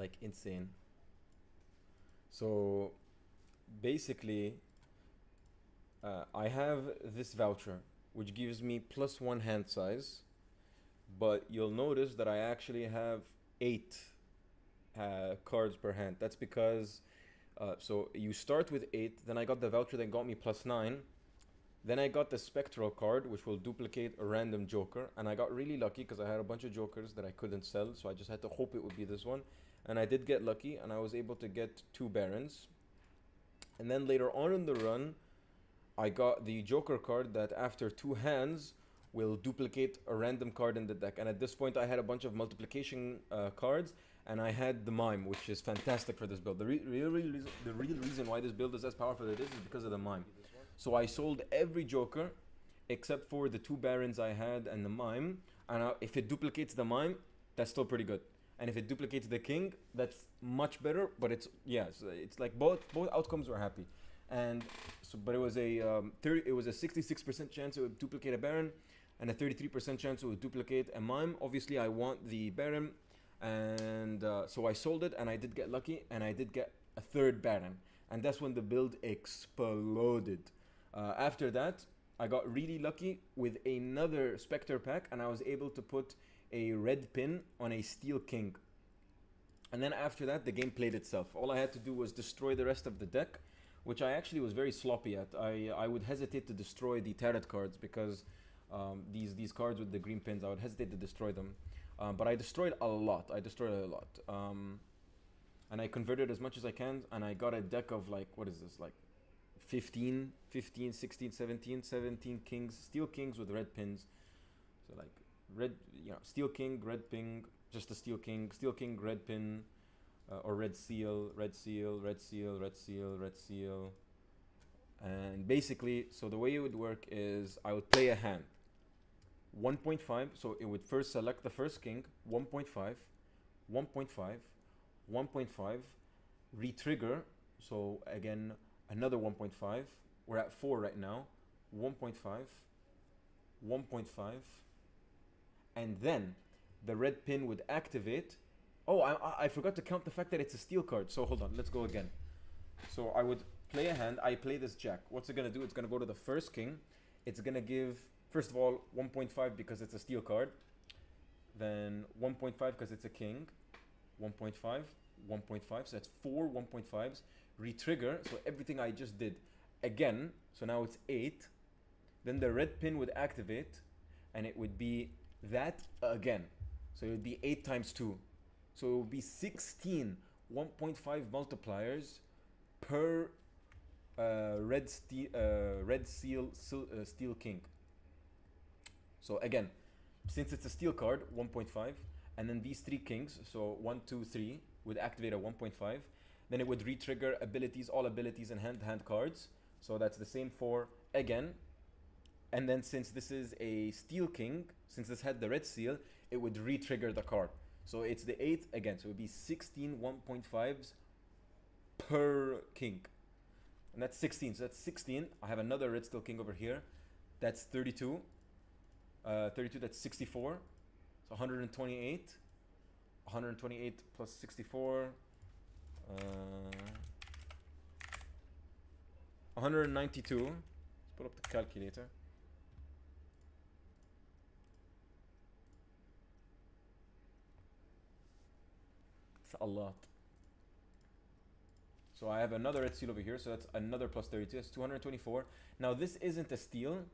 like insane. So basically, I have this voucher which gives me +1 hand size, but you'll notice that I actually have 8 cards per hand. That's because so you start with 8, then I got the voucher that got me +9, then I got the spectral card which will duplicate a random joker, and I got really lucky because I had a bunch of jokers that I couldn't sell, so I just had to hope it would be this one, and I did get lucky and I was able to get 2 barons. And then later on in the run, I got the Joker card that after 2 hands will duplicate a random card in the deck. And at this point, I had a bunch of multiplication cards, and I had the Mime, which is fantastic for this build. The real reason why this build is as powerful as it is because of the Mime. So I sold every Joker except for the 2 Barons I had and the Mime. And if it duplicates the Mime, that's still pretty good. And if it duplicates the King, that's much better. But it's like both outcomes were happy. And so, but it was a 66% chance it would duplicate a Baron, and a 33% chance it would duplicate a Mime. Obviously, I want the Baron, and so I sold it, and I did get lucky, and I did get a 3rd Baron, and that's when the build exploded. After that, I got really lucky with another Spectre pack, and I was able to put a red pin on a Steel King. And then after that, the game played itself. All I had to do was destroy the rest of the deck, which I actually was very sloppy at. I would hesitate to destroy the tarot cards because these cards with the green pins, I would hesitate to destroy them. But I destroyed a lot. And I converted as much as I can, and I got a deck of like, what is this, like 15, 16, 17 kings, steel kings with red pins. So like red, steel king, red ping, just a steel king, red pin, or red seal, red seal, red seal, red seal, red seal. And basically, so the way it would work is I would play a hand. 1.5, so it would first select the first king, 1.5, 1.5, 1.5, re-trigger, so again, another 1.5. We're at 4 right now. 1.5, 1.5, and then the red pin would activate. Oh, I forgot to count the fact that it's a steel card. So hold on, let's go again. So I would play a hand. I play this jack. What's it gonna do? It's gonna go to the first king. It's gonna give, first of all, 1.5 because it's a steel card. Then 1.5 because it's a king. 1.5, 1.5. So that's 4 1.5s. Re-trigger. So everything I just did again. So now it's 8. Then the red pin would activate, and it would be that again. So it would be 8 times 2. So it would be 16 1.5 multipliers per red seal steel king. So again, since it's a steel card, 1.5, and then these 3 kings, so 1, 2, 3, would activate at 1.5. Then it would re-trigger abilities, all abilities and hand cards. So that's the same for again. And then since this is a steel king, since this had the red seal, it would re-trigger the card. So it's the 8 again. So it would be 16 1.5s per king. And that's 16. So that's 16. I have another red steel king over here. That's 32. 32, that's 64. So 128. 128 plus 64. 192. Let's put up the calculator. It's a lot. So I have another red seal over here, so that's another plus 32. That's 224. Now this isn't a steel.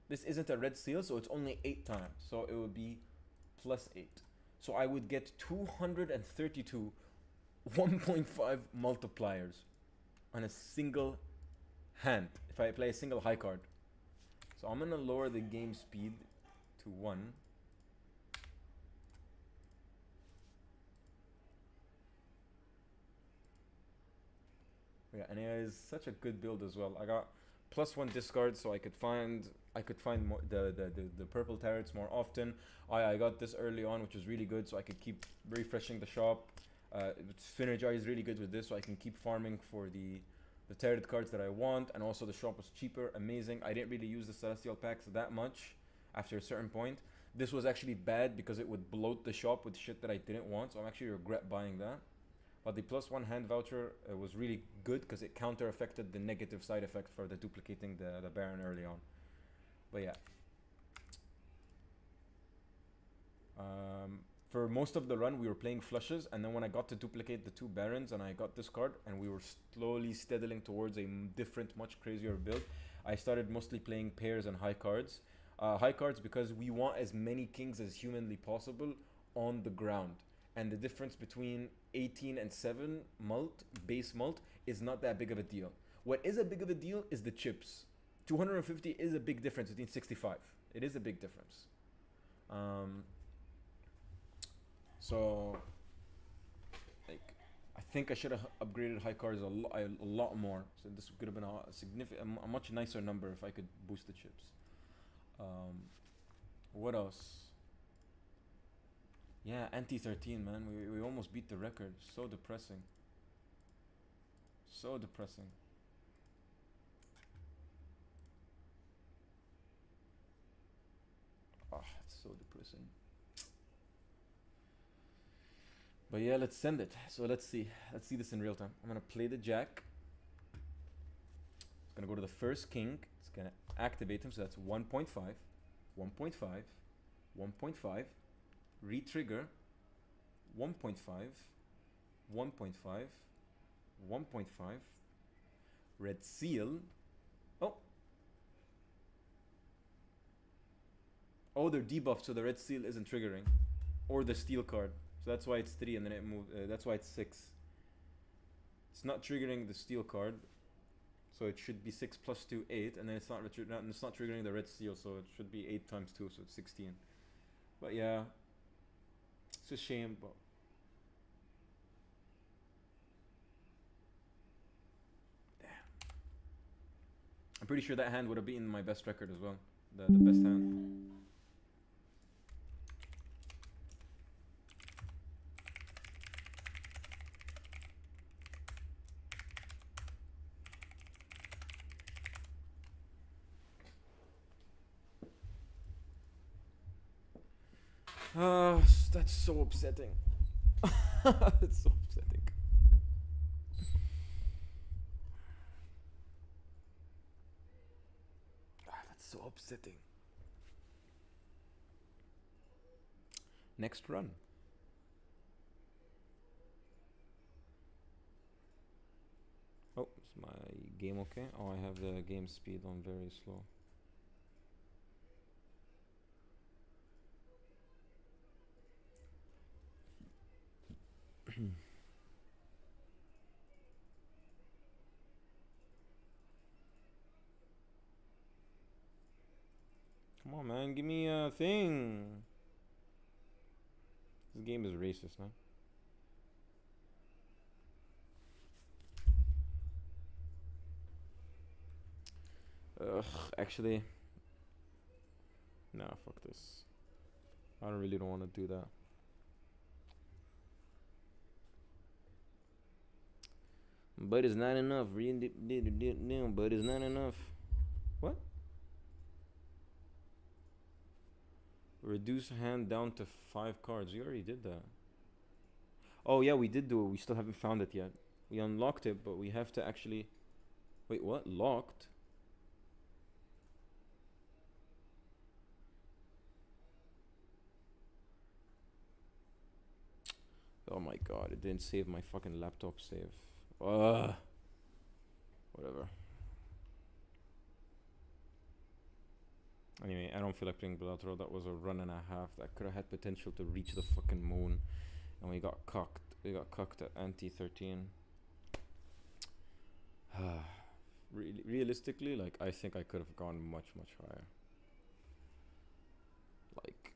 This isn't a red seal, so it's only 8 times. So it would be plus 8. So I would get 232 1.5 multipliers on a single hand if I play a single high card. So I'm gonna lower the game speed to 1. Yeah, and it is such a good build as well. I got +1 discard, so I could find more the purple turrets more often. I got this early on, which was really good, so I could keep refreshing the shop. Synergize is really good with this, so I can keep farming for the tarot cards that I want, and also the shop was cheaper, amazing. I didn't really use the celestial packs that much after a certain point, This was actually bad because it would bloat the shop with shit that I didn't want, so I'm actually regret buying that. But the +1 hand voucher was really good because it counter affected the negative side effect for the duplicating the Baron early on. But yeah. For most of the run, we were playing flushes, and then when I got to duplicate the 2 Barons and I got this card, and we were slowly steadiling towards a different, much crazier build, I started mostly playing pairs and high cards. High cards because we want as many kings as humanly possible on the ground. And the difference between 18 and 7 mult, base mult, is not that big of a deal. What is a big of a deal is the chips. 250 is a big difference between 65. It is a big difference. So, like, I think I should have upgraded high cards a lot more. So this could have been a much nicer number if I could boost the chips. What else? Yeah, anti-13, man. We almost beat the record. So depressing. So depressing. Ah, it's so depressing. But yeah, let's send it. So let's see. Let's see this in real time. I'm gonna play the jack. It's gonna go to the first king. It's gonna activate him. So that's 1.5, 1.5, 1.5. Re-trigger. 1.5, 1.5, 1.5. Red seal. Oh. Oh, they're debuffed, so the red seal isn't triggering. Or the steel card. So that's why it's 3 and then it moved. That's why it's 6. It's not triggering the steel card. So it should be 6 plus 2, 8. And then it's not triggering the red seal. So it should be 8 times 2. So it's 16. But yeah. It's a shame. But damn. I'm pretty sure that hand would have beaten my best record as well. The best hand. That's so upsetting. It's so upsetting. That's so upsetting. Next run. Oh, is my game okay? Oh, I have the game speed on very slow. Come on, man, give me a thing. This game is racist, man. Ugh, actually, nah, fuck this. I really don't want to do that. But it's not enough. But it's not enough. What? Reduce hand down to 5 cards. You already did that. Oh yeah, we did do it. We still haven't found it yet. We unlocked it, but we have to actually... Wait, what? Locked? Oh my god, it didn't save my fucking laptop save. Whatever. Anyway, I don't feel like playing Bellator. That was a run and a half. That could have had potential to reach the fucking moon. And we got cucked. We got cucked at anti-13. Realistically, like, I think I could have gone much, much higher. Like,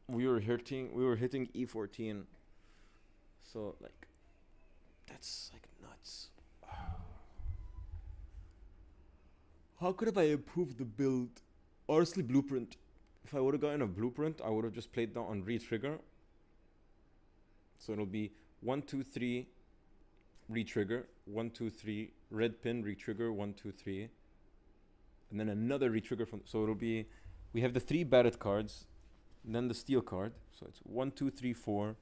we were hitting E14. So, like, that's, like, nuts. How could have I improved the build? Honestly, blueprint. If I would have gotten a blueprint, I would have just played that on re-trigger. So it'll be 1, 2, 3, re-trigger, 1, 2, 3, red pin, re-trigger, 1, 2, 3. And then another re-trigger from... So it'll be... We have the 3 batted cards. then the steel card. So it's 1, 2, 3, 4.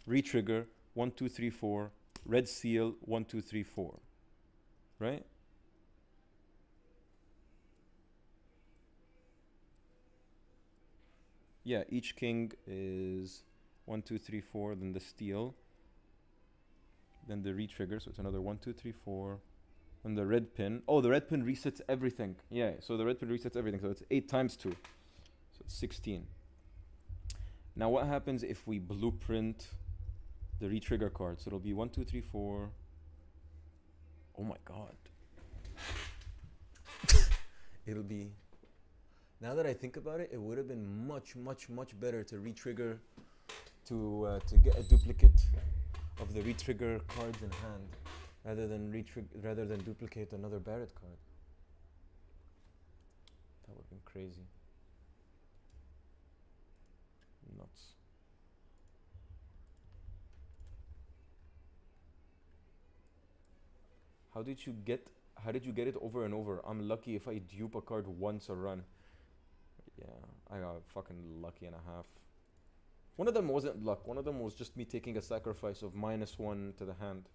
Retrigger 1, 2, 3, 4. Red seal 1, 2, 3, 4. Right? Yeah, each king is 1, 2, 3, 4. Then the steel. Then the retrigger. So it's another 1, 2, 3, 4. And the red pin. Oh, the red pin resets everything. Yeah, so the red pin resets everything. So it's 8 times 2. So it's 16. Now what happens if we blueprint the retrigger card? So it'll be 1, 2, 3, 4. Oh my god. It'll be... Now that I think about it, it would have been much, much, much better to retrigger, to get a duplicate of the retrigger cards in hand, rather than duplicate another Barrett card. That would have been crazy. Nuts. How did you get it over and over? I'm lucky if I dupe a card once a run. Yeah, I got fucking lucky and a half. One of them wasn't luck. One of them was just me taking a sacrifice of -1 to the hand.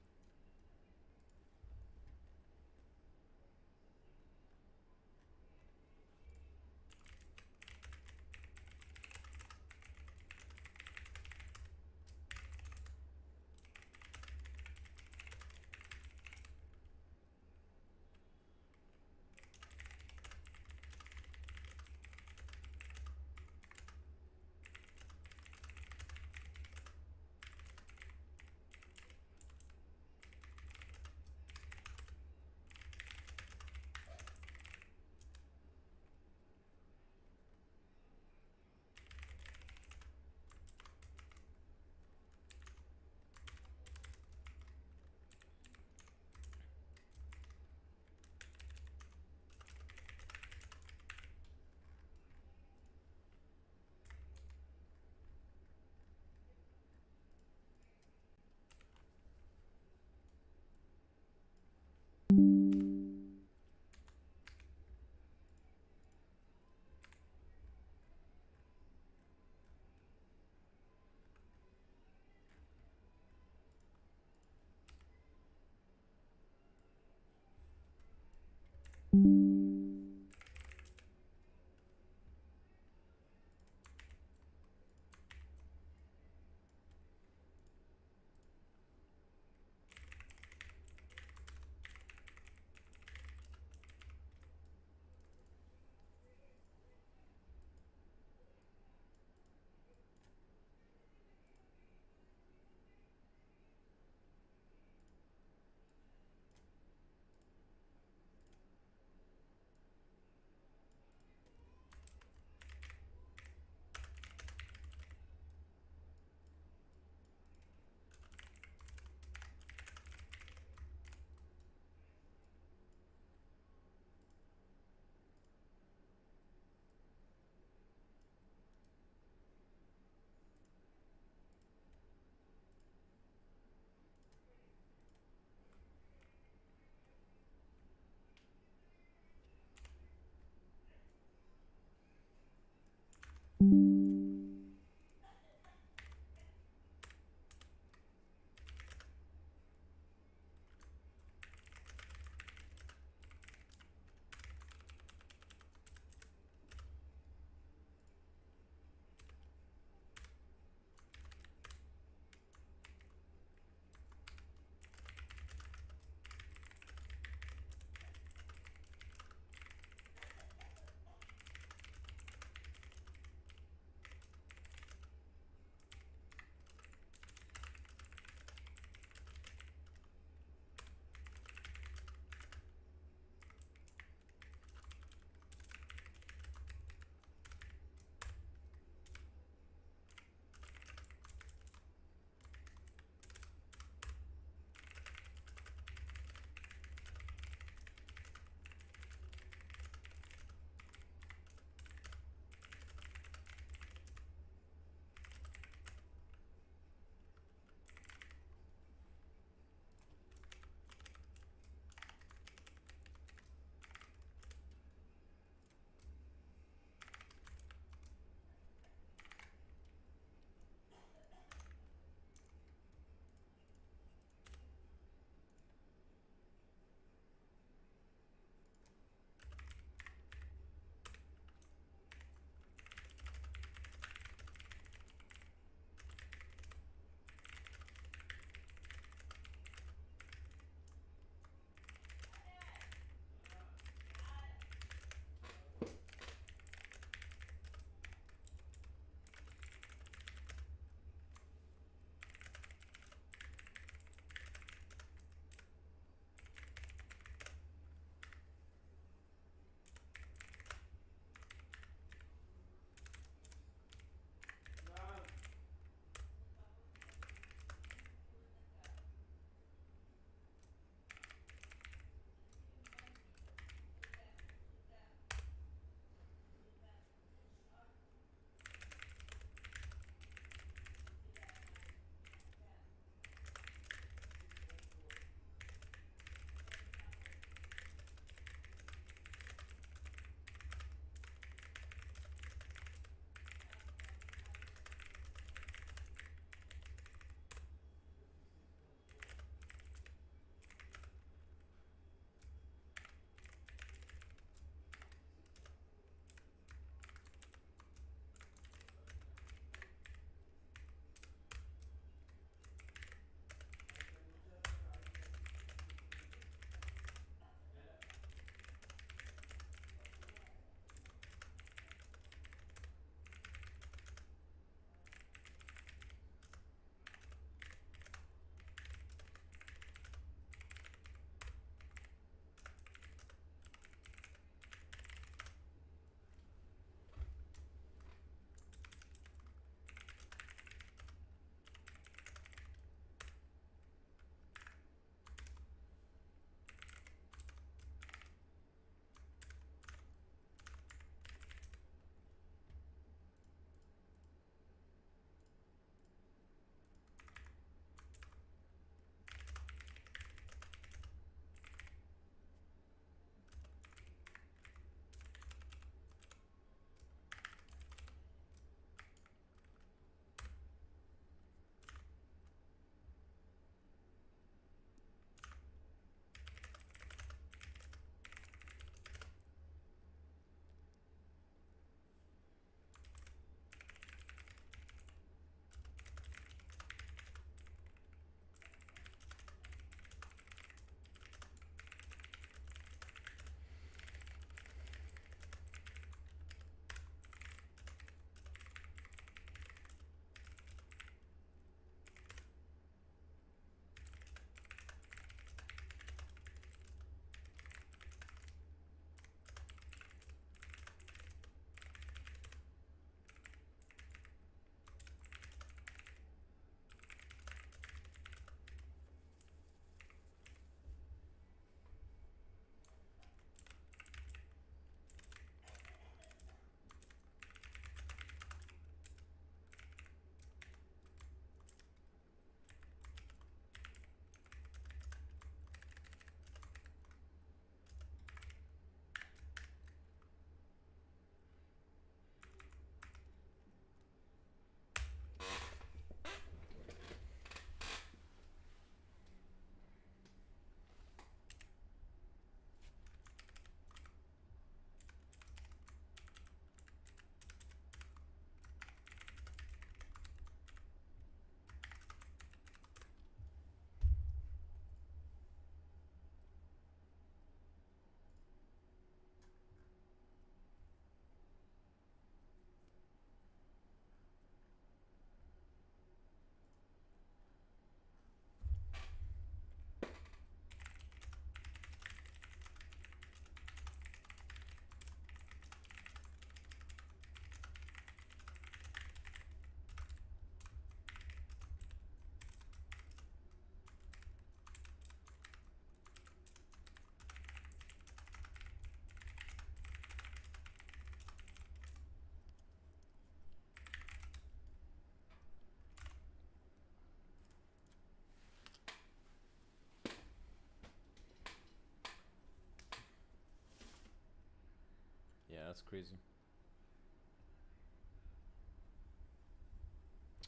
That's crazy.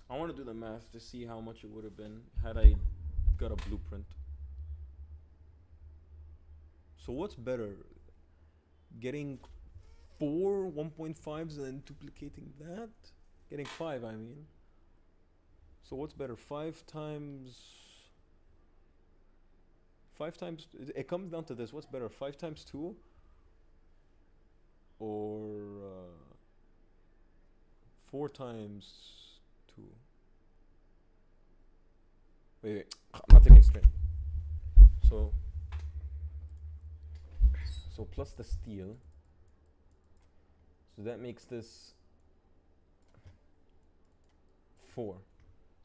I want to do the math to see how much it would have been had I got a blueprint. So what's better? Getting four 1.5s and then duplicating that? Getting five, I mean. So what's better? Five times. It comes down to this. What's better? 5 times 2 or 4 times 2? Wait. I'm not thinking straight. So plus the steel. So that makes this 4.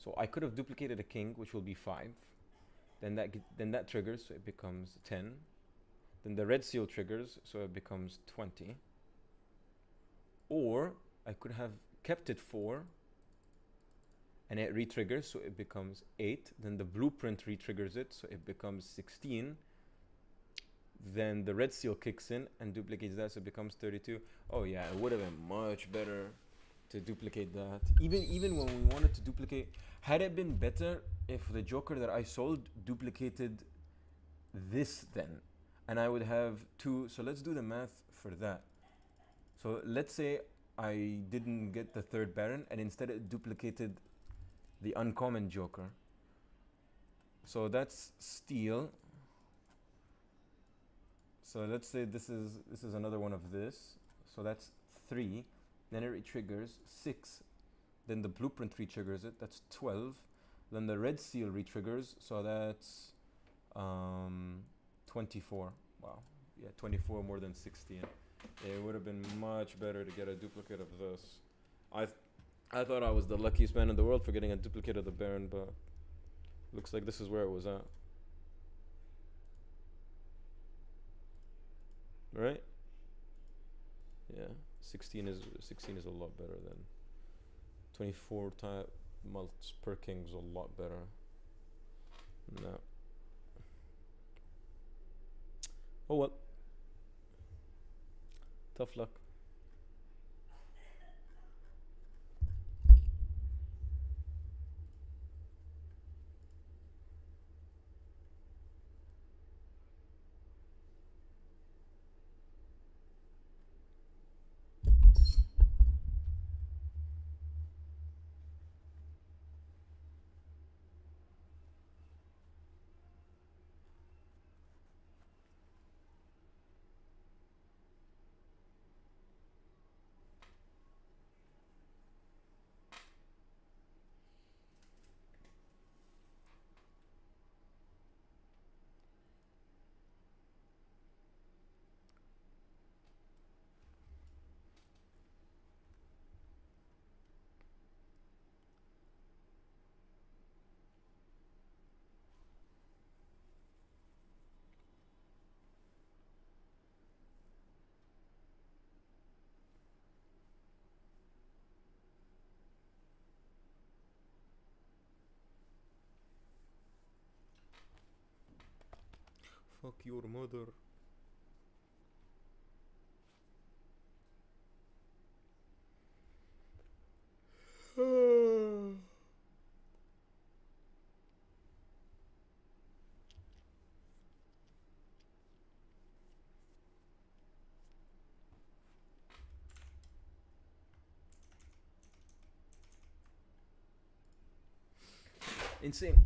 So I could have duplicated a king, which will be 5. Then that triggers, so it becomes 10. Then the red seal triggers, so it becomes 20. Or I could have kept it 4, and it re-triggers, so it becomes 8. Then the blueprint re-triggers it, so it becomes 16. Then the red seal kicks in and duplicates that, so it becomes 32. Oh yeah, it would have been much better to duplicate that. Even when we wanted to duplicate, had it been better if the joker that I sold duplicated this then, and I would have 2. So let's do the math for that. So let's say I didn't get the third baron, and instead it duplicated the uncommon joker. So that's steel. So let's say this is another one of this. So that's 3. Then it re-triggers 6. Then the blueprint re-triggers it. That's 12. Then the red seal re-triggers. So that's 24. Wow. Yeah, 24 more than 16. It would have been much better to get a duplicate of this. I thought I was the luckiest man in the world for getting a duplicate of the Baron, but looks like this is where it was at. Right? Yeah, 16 is a lot better than 24 mults per king is a lot better. No. Oh well. Tough luck. Fuck your mother. Insane.